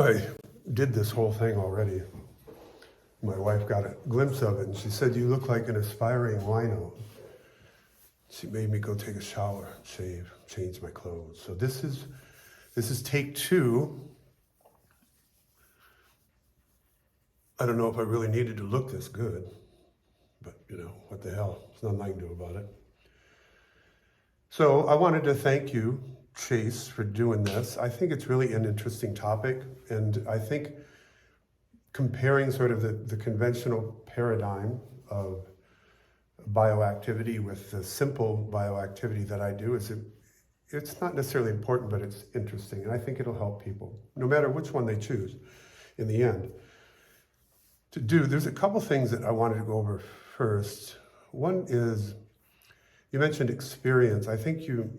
I did this whole thing already. My wife got a glimpse of it and she said, "You look like an aspiring wino." She made me go take a shower, shave, change my clothes. So this is take 2. I don't know if I really needed to look this good, but what the hell? There's nothing I can do about it. So I wanted to thank you, Chase, for doing this. I think it's really an interesting topic, and I think comparing sort of the conventional paradigm of bioactivity with the simple bioactivity that I do it's not necessarily important, but it's interesting, and I think it'll help people, no matter which one they choose in the end to do. There's a couple things that I wanted to go over first. One is, you mentioned experience. I think you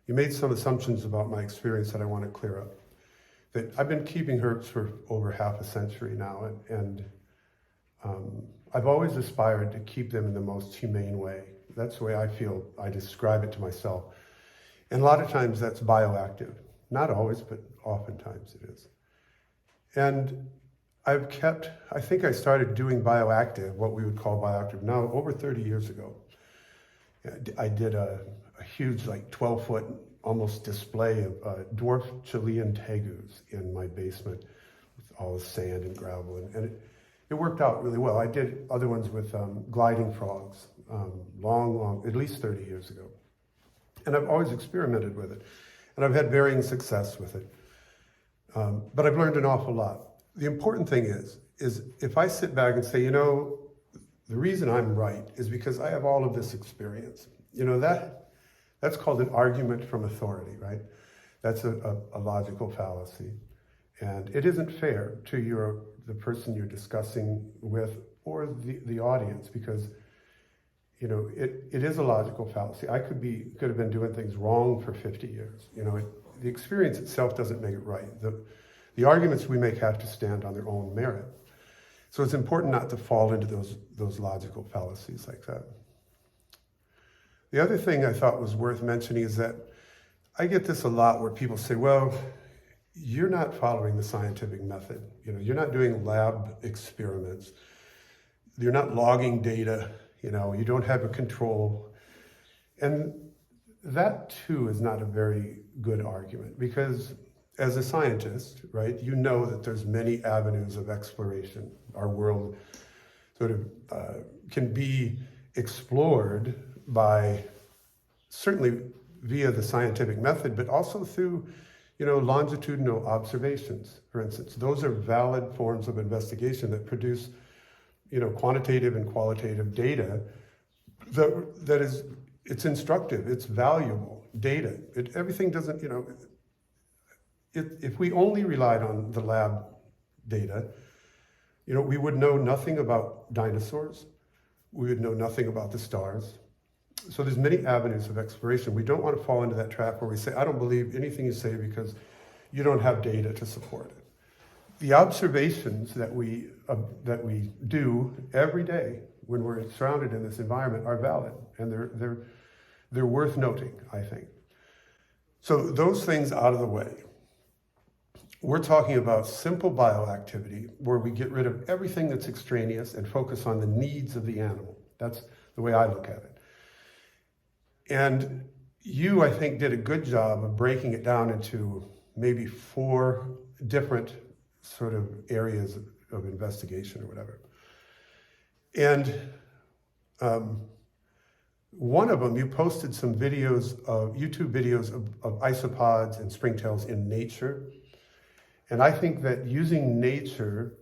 made some assumptions about my experience that I want to clear up. That I've been keeping herbs for over half a century now, and I've always aspired to keep them in the most humane way. That's the way I feel. I describe it to myself. And a lot of times that's bioactive. Not always, but oftentimes it is. And I think I started doing bioactive, what we would call bioactive, now over 30 years ago. I did a huge, like 12-foot almost display of dwarf Chilean tegus in my basement with all the sand and gravel, and it worked out really well. I did other ones with gliding frogs, long, at least 30 years ago. And I've always experimented with it, and I've had varying success with it. But I've learned an awful lot. The important thing is if I sit back and say, the reason I'm right is because I have all of this experience. That's called an argument from authority, right? That's a logical fallacy. And it isn't fair to the person you're discussing with or the audience, because it is a logical fallacy. I could have been doing things wrong for 50 years. The experience itself doesn't make it right. The arguments we make have to stand on their own merit. So it's important not to fall into those logical fallacies like that. The other thing I thought was worth mentioning is that I get this a lot where people say, well, you're not following the scientific method. You're not doing lab experiments. You're not logging data. You don't have a control. And that too is not a very good argument, because as a scientist, right, that there's many avenues of exploration. Our world sort of can be explored by, certainly via the scientific method, but also through, longitudinal observations, for instance. Those are valid forms of investigation that produce, quantitative and qualitative data that is, it's instructive, it's valuable data. Everything doesn't, if we only relied on the lab data, we would know nothing about dinosaurs. We would know nothing about the stars. So there's many avenues of exploration. We don't want to fall into that trap where we say, I don't believe anything you say because you don't have data to support it. The observations that we do every day when we're surrounded in this environment are valid, and they're worth noting, I think. So those things out of the way. We're talking about simple bioactivity where we get rid of everything that's extraneous and focus on the needs of the animal. That's the way I look at it. And you, I think, did a good job of breaking it down into maybe 4 different sort of areas of investigation or whatever. And one of them, you posted some YouTube videos of isopods and springtails in nature. And I think that using nature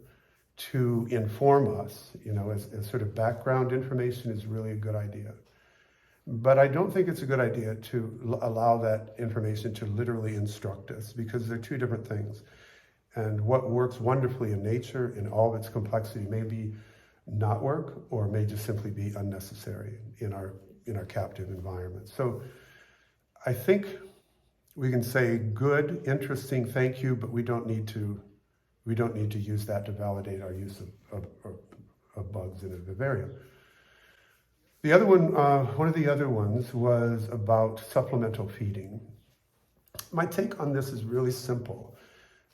to inform us, as sort of background information is really a good idea. But I don't think it's a good idea to allow that information to literally instruct us, because they're 2 different things. And what works wonderfully in nature in all of its complexity may be not work, or may just simply be unnecessary in our captive environment. So I think we can say good, interesting, thank you, but we don't need to use that to validate our use of bugs in a vivarium. The other one of the other ones was about supplemental feeding. My take on this is really simple.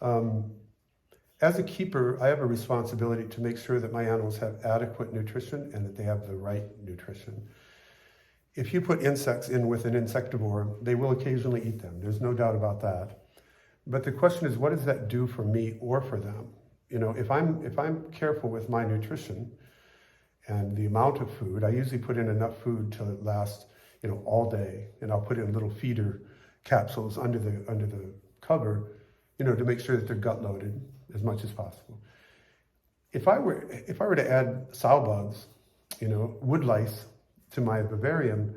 As a keeper, I have a responsibility to make sure that my animals have adequate nutrition and that they have the right nutrition. If you put insects in with an insectivore, they will occasionally eat them. There's no doubt about that. But the question is, what does that do for me or for them? You know, if I'm careful with my nutrition and the amount of food, I usually put in enough food to last, you know, all day, and I'll put in little feeder capsules under the cover, you know, to make sure that they're gut loaded as much as possible. If I were to add sow bugs, you know, wood lice to my vivarium,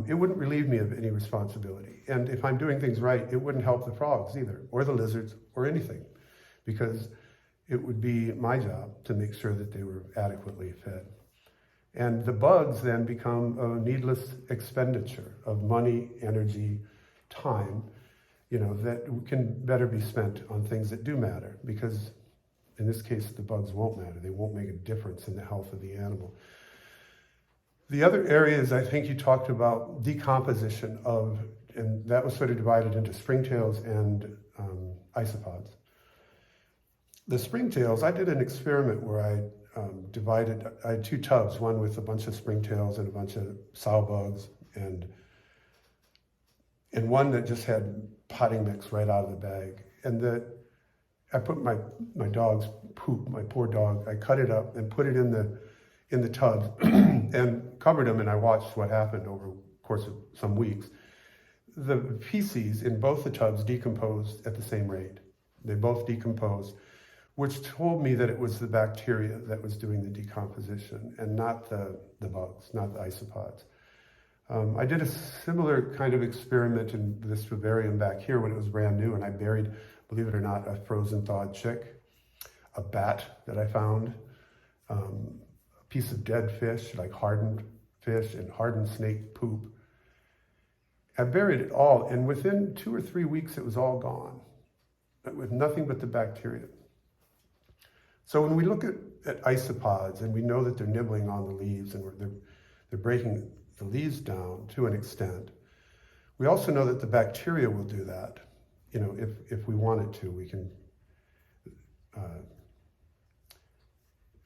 it wouldn't relieve me of any responsibility. And if I'm doing things right, it wouldn't help the frogs either, or the lizards, or anything, because it would be my job to make sure that they were adequately fed. And the bugs then become a needless expenditure of money, energy, time, you know, that can better be spent on things that do matter, because in this case, the bugs won't matter. They won't make a difference in the health of the animal. The other areas, I think you talked about decomposition of, and that was sort of divided into springtails and isopods. The springtails, I did an experiment where I had 2 tubs, one with a bunch of springtails and a bunch of sow bugs, and one that just had potting mix right out of the bag. And I put my dog's poop, my poor dog, I cut it up and put it in the tubs and covered them, and I watched what happened over the course of some weeks. The feces in both the tubs decomposed at the same rate. They both decomposed, which told me that it was the bacteria that was doing the decomposition and not the bugs, not the isopods. I did a similar kind of experiment in this vivarium back here when it was brand new, and I buried, believe it or not, a frozen thawed chick, a bat that I found, a piece of dead fish, like hardened fish and hardened snake poop. I buried it all, and within 2 or 3 weeks, it was all gone, with nothing but the bacteria. So when we look at isopods, and we know that they're nibbling on the leaves, and they're breaking the leaves down to an extent, we also know that the bacteria will do that. You know, if we wanted to, we can,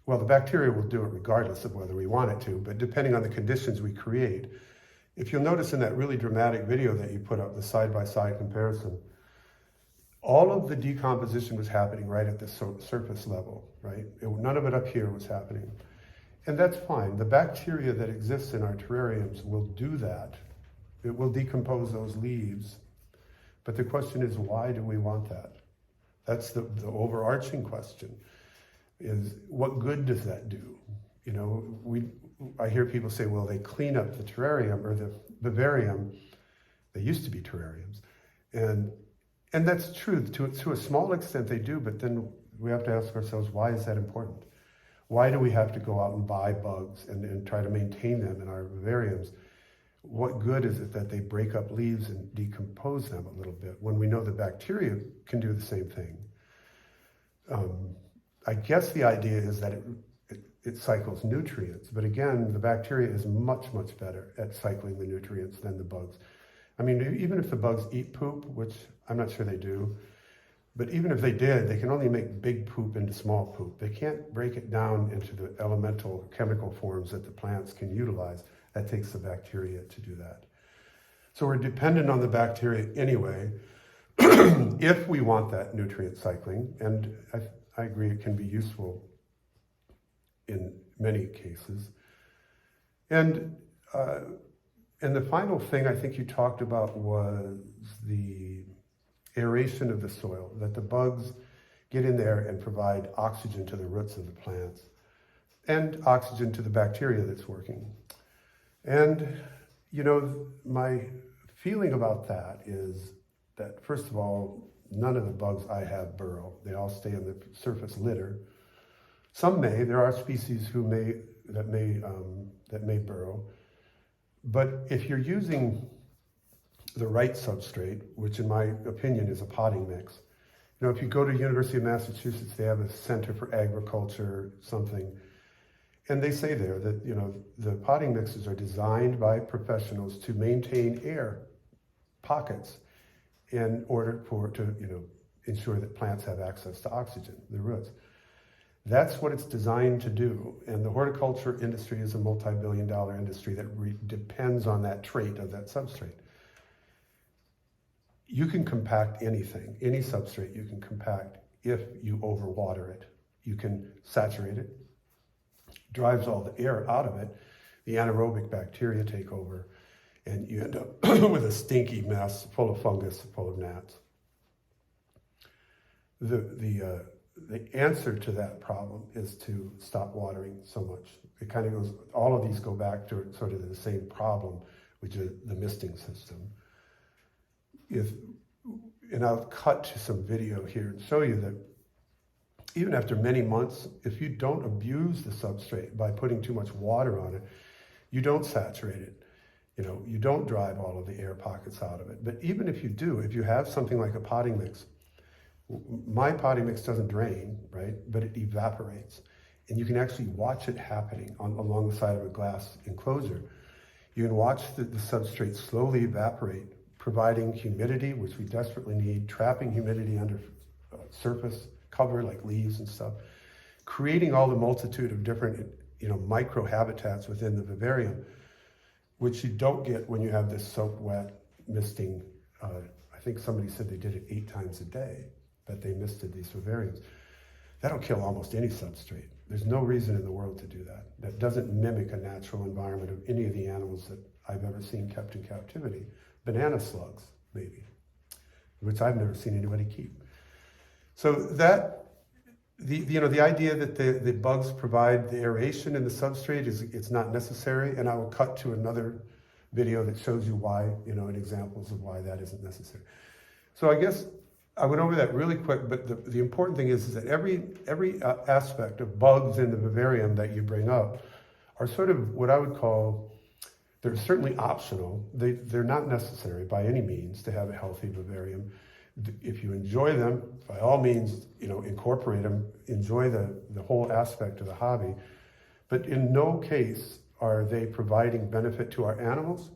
well, the bacteria will do it regardless of whether we want it to, but depending on the conditions we create. If you'll notice in that really dramatic video that you put up, the side-by-side comparison, all of the decomposition was happening right at the surface level, right? None of it up here was happening. And that's fine. The bacteria that exists in our terrariums will do that. It will decompose those leaves. But the question is, why do we want that? That's the overarching question, is what good does that do? You know, I hear people say, well, they clean up the terrarium or the vivarium. They used to be terrariums. And that's true. To a small extent they do, but then we have to ask ourselves, why is that important? Why do we have to go out and buy bugs and try to maintain them in our vivariums? What good is it that they break up leaves and decompose them a little bit when we know the bacteria can do the same thing? I guess the idea is that it cycles nutrients, but again, the bacteria is much, much better at cycling the nutrients than the bugs. I mean, even if the bugs eat poop, which I'm not sure they do, but even if they did, they can only make big poop into small poop. They can't break it down into the elemental chemical forms that the plants can utilize. That takes the bacteria to do that. So we're dependent on the bacteria anyway, if we want that nutrient cycling, and I agree it can be useful in many cases. And the final thing I think you talked about was the aeration of the soil, that the bugs get in there and provide oxygen to the roots of the plants and oxygen to the bacteria that's working. And, you know, my feeling about that is that, first of all, none of the bugs I have burrow. They all stay in the surface litter. Some may. There are species that may burrow. But if you're using the right substrate, which in my opinion is a potting mix. You know, if you go to University of Massachusetts, they have a Center for Agriculture, something, and they say there that, you know, the potting mixes are designed by professionals to maintain air pockets in order ensure that plants have access to oxygen, the roots. That's what it's designed to do. And the horticulture industry is a multi-billion-dollar industry that depends on that trait of that substrate. You can compact anything, any substrate you can compact if you overwater it. You can saturate it, drives all the air out of it, the anaerobic bacteria take over, and you end up with a stinky mess full of fungus, full of gnats. The answer to that problem is to stop watering so much. It kind of goes, all of these go back to sort of the same problem, which is the misting system. And I'll cut to some video here and show you that even after many months, if you don't abuse the substrate by putting too much water on it, you don't saturate it. You don't drive all of the air pockets out of it. But even if you do, if you have something like a potting mix, my potting mix doesn't drain, right? But it evaporates. And you can actually watch it happening along the side of a glass enclosure. You can watch the substrate slowly evaporate, providing humidity, which we desperately need, trapping humidity under surface cover like leaves and stuff, creating all the multitude of different micro habitats within the vivarium, which you don't get when you have this soaked wet misting. I think somebody said they did it 8 times a day, that they misted these vivariums. That'll kill almost any substrate. There's no reason in the world to do that. That doesn't mimic a natural environment of any of the animals that I've ever seen kept in captivity. Banana slugs, maybe, which I've never seen anybody keep. So that, the idea that the bugs provide the aeration in the substrate it's not necessary, and I will cut to another video that shows you why, and examples of why that isn't necessary. So I guess I went over that really quick, but the important thing is that every aspect of bugs in the vivarium that you bring up are sort of what I would call, they're certainly optional. They're not necessary by any means to have a healthy vivarium. If you enjoy them, by all means, incorporate them, enjoy the whole aspect of the hobby. But in no case are they providing benefit to our animals,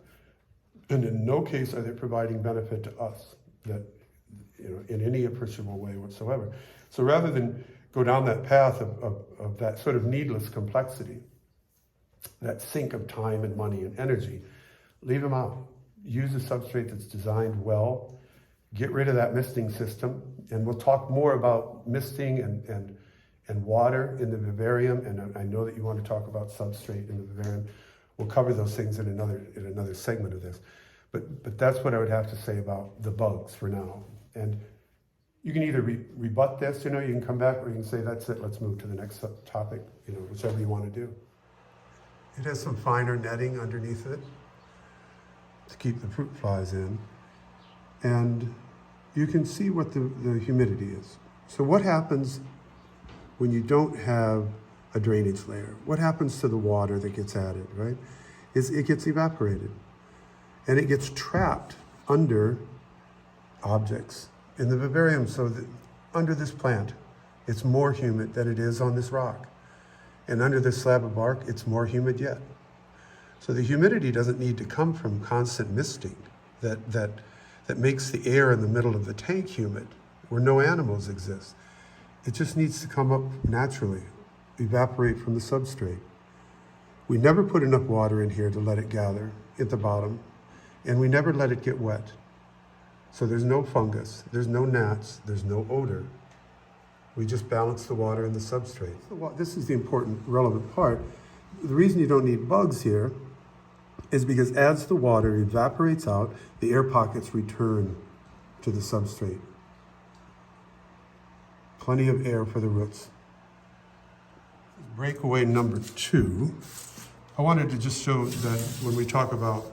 and in no case are they providing benefit to us in any appreciable way whatsoever. So rather than go down that path of that sort of needless complexity, that sink of time and money and energy, leave them out. Use a substrate that's designed well. Get rid of that misting system, and we'll talk more about misting and water in the vivarium, and I know that you want to talk about substrate in the vivarium. We'll cover those things in another segment of this. But that's what I would have to say about the bugs for now. And you can either rebut this, you can come back, or you can say, that's it, let's move to the next topic, whichever you want to do. It has some finer netting underneath it to keep the fruit flies in. And you can see what the humidity is. So what happens when you don't have a drainage layer? What happens to the water that gets added, right? It gets evaporated. And it gets trapped under objects in the vivarium. So that under this plant, it's more humid than it is on this rock. And under this slab of bark, it's more humid yet. So the humidity doesn't need to come from constant misting that makes the air in the middle of the tank humid, where no animals exist. It just needs to come up naturally, evaporate from the substrate. We never put enough water in here to let it gather at the bottom, and we never let it get wet. So there's no fungus, there's no gnats, there's no odor. We just balance the water in the substrate. This is the important, relevant part. The reason you don't need bugs here is because as the water evaporates out, the air pockets return to the substrate. Plenty of air for the roots. Breakaway number 2. I wanted to just show that when we talk about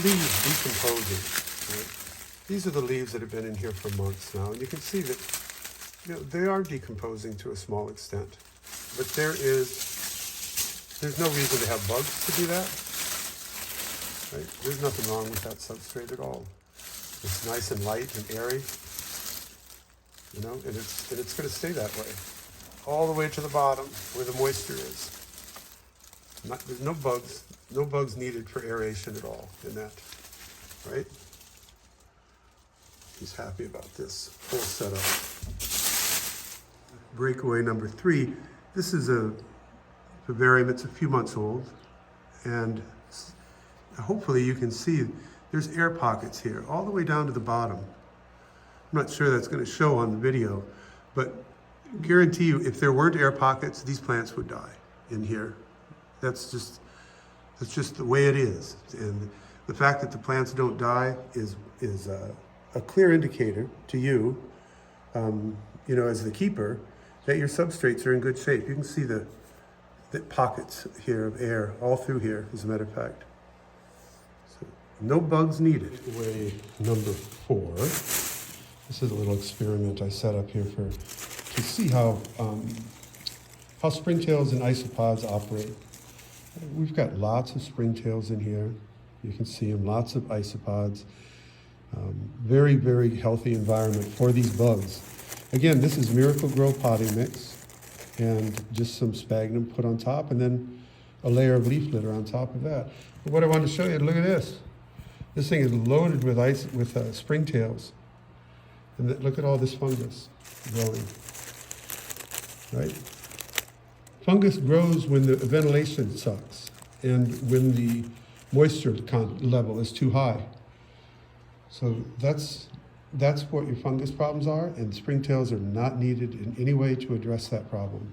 leaves decomposing, right? These are the leaves that have been in here for months now, and you can see that they are decomposing to a small extent, but there's no reason to have bugs to do that. Right? There's nothing wrong with that substrate at all. It's nice and light and airy, and it's going to stay that way, all the way to the bottom where the moisture is. There's no bugs needed for aeration at all in that, right? He's happy about this whole setup. Breakaway number 3. This is a vivarium. It's a few months old, and hopefully you can see there's air pockets here all the way down to the bottom. I'm not sure that's going to show on the video, but guarantee you, if there weren't air pockets, these plants would die in here. That's just the way it is. And the fact that the plants don't die is a clear indicator to you, you know, as the keeper, that your substrates are in good shape. You can see the pockets here of air all through here, as a matter of fact. So, no bugs needed. Way number 4. This is a little experiment I set up here to see how springtails and isopods operate. We've got lots of springtails in here. You can see them, lots of isopods. Very, very healthy environment for these bugs. Again, this is Miracle Grow potting mix and just some sphagnum put on top, and then a layer of leaf litter on top of that. But what I want to show you, look at this. This thing is loaded with springtails. And look at all this fungus growing, right? Fungus grows when the ventilation sucks and when the moisture level is too high. So that's what your fungus problems are, and springtails are not needed in any way to address that problem.